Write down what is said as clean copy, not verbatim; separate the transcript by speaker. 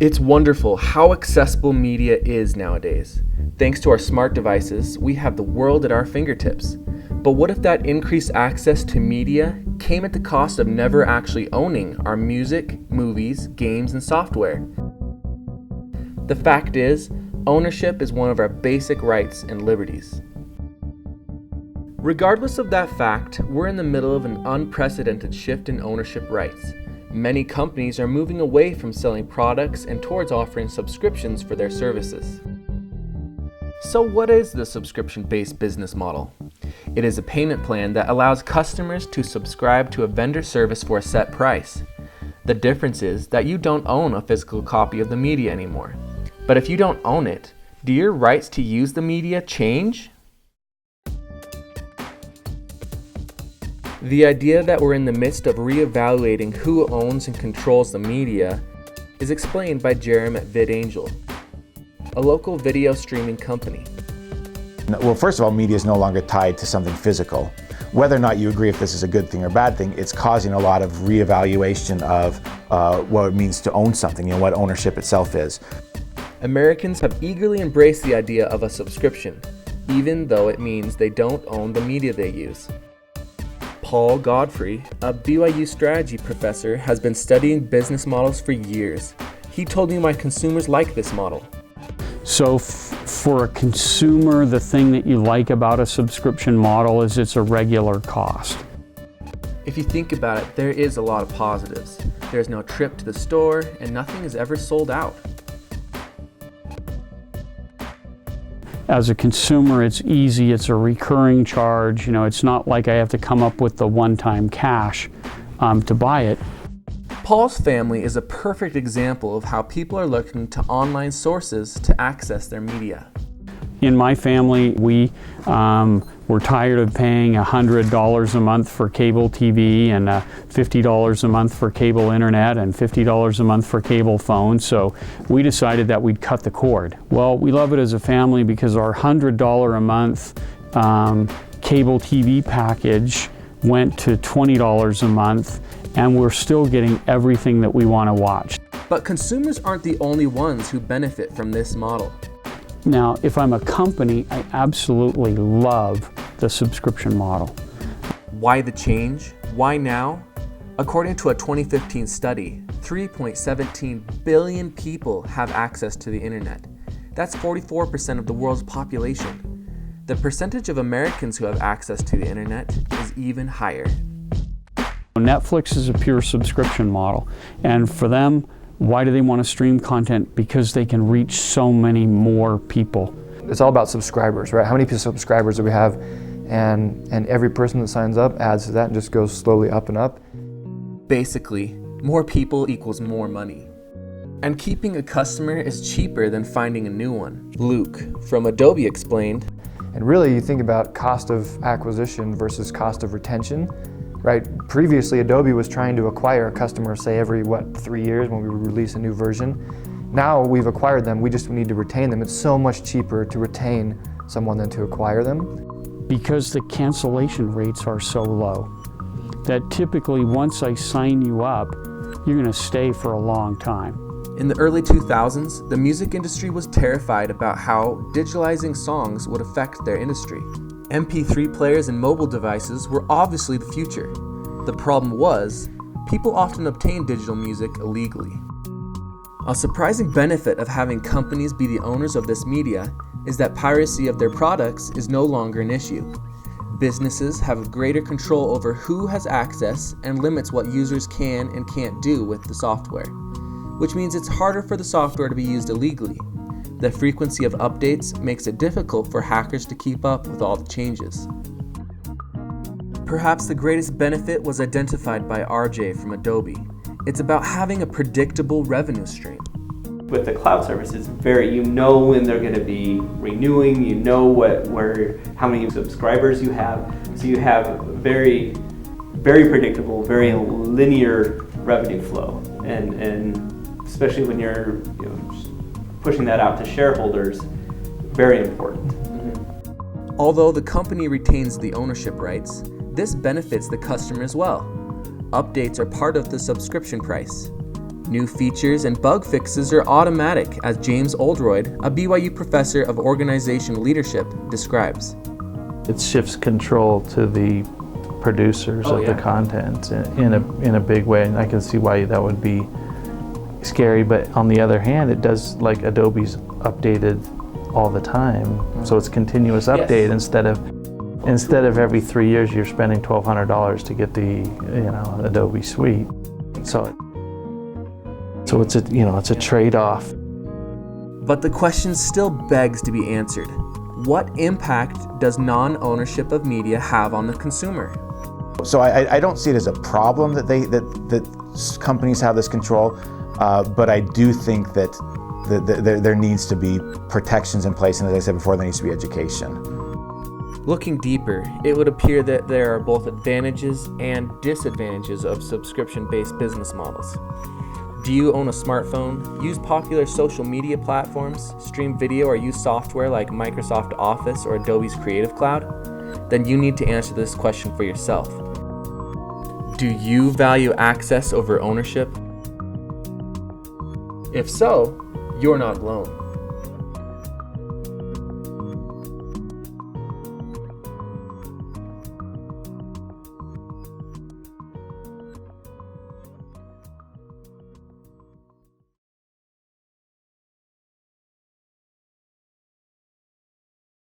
Speaker 1: It's wonderful how accessible media is nowadays. Thanks to our smart devices, we have the world at our fingertips. But what if that increased access to media came at the cost of never actually owning our music, movies, games, and software? The fact is, ownership is one of our basic rights and liberties. Regardless of that fact, we're in the middle of an unprecedented shift in ownership rights. Many companies are moving away from selling products and towards offering subscriptions for their services. So what is the subscription-based business model? It is a payment plan that allows customers to subscribe to a vendor service for a set price. The difference is that you don't own a physical copy of the media anymore. But if you don't own it, do your rights to use the media change? The idea that we're in the midst of reevaluating who owns and controls the media is explained by Jerem at VidAngel, a local video streaming company.
Speaker 2: Well, first of all, media is no longer tied to something physical. Whether or not you agree if this is a good thing or bad thing, it's causing a lot of reevaluation of what it means to own something, what ownership itself is.
Speaker 1: Americans have eagerly embraced the idea of a subscription, even though it means they don't own the media they use. Paul Godfrey, a BYU strategy professor, has been studying business models for years. He told me why consumers like this model.
Speaker 3: So for a consumer, the thing that you like about a subscription model is it's a regular cost.
Speaker 1: If you think about it, there is a lot of positives. There's no trip to the store, and nothing is ever sold out.
Speaker 3: As a consumer, it's easy, it's a recurring charge. It's not like I have to come up with the one-time cash to buy it.
Speaker 1: Paul's family is a perfect example of how people are looking to online sources to access their media.
Speaker 3: In my family, we were tired of paying $100 a month for cable TV and $50 a month for cable internet and $50 a month for cable phone, so we decided that we'd cut the cord. Well, we love it as a family because our $100 a month cable TV package went to $20 a month, and we're still getting everything that we want to watch.
Speaker 1: But consumers aren't the only ones who benefit from this model.
Speaker 3: Now, if I'm a company, I absolutely love the subscription model.
Speaker 1: Why the change? Why now? According to a 2015 study, 3.17 billion people have access to the internet. That's 44% of the world's population. The percentage of Americans who have access to the internet is even higher.
Speaker 3: Netflix is a pure subscription model, and for them, why do they want to stream content? Because they can reach so many more people.
Speaker 4: It's all about subscribers, right? How many subscribers do we have? And every person that signs up adds to that and just goes slowly up and up.
Speaker 1: Basically, more people equals more money. And keeping a customer is cheaper than finding a new one. Luke from Adobe explained,
Speaker 4: and really you think about cost of acquisition versus cost of retention. Right? Previously, Adobe was trying to acquire a customer, say every 3 years when we release a new version. Now we've acquired them, we just need to retain them. It's so much cheaper to retain someone than to acquire them.
Speaker 3: Because the cancellation rates are so low, that typically once I sign you up, you're going to stay for a long time.
Speaker 1: In the early 2000s, the music industry was terrified about how digitalizing songs would affect their industry. MP3 players and mobile devices were obviously the future. The problem was, people often obtained digital music illegally. A surprising benefit of having companies be the owners of this media is that piracy of their products is no longer an issue. Businesses have greater control over who has access and limits what users can and can't do with the software, which means it's harder for the software to be used illegally. The frequency of updates makes it difficult for hackers to keep up with all the changes. Perhaps the greatest benefit was identified by RJ from Adobe. It's about having a predictable revenue stream.
Speaker 5: With the cloud services, you know when they're going to be renewing, you know how many subscribers you have, so you have very, very predictable, very linear revenue flow, and especially when you're pushing that out to shareholders, very important.
Speaker 1: Although the company retains the ownership rights, this benefits the customer as well. Updates are part of the subscription price. New features and bug fixes are automatic, as James Oldroyd, a BYU professor of organization leadership, describes.
Speaker 6: It shifts control to the producers of the content in a big way, and I can see why that would be scary. But on the other hand, it does, like Adobe's updated all the time, so it's continuous update instead of every 3 years you're spending $1,200 to get the Adobe suite. So it's a trade-off.
Speaker 1: But the question still begs to be answered. What impact does non-ownership of media have on the consumer?
Speaker 2: So I don't see it as a problem that companies have this control, but I do think that there needs to be protections in place, and as I said before, there needs to be education.
Speaker 1: Looking deeper, it would appear that there are both advantages and disadvantages of subscription-based business models. Do you own a smartphone, use popular social media platforms, stream video, or use software like Microsoft Office or Adobe's Creative Cloud? Then you need to answer this question for yourself. Do you value access over ownership? If so, you're not alone.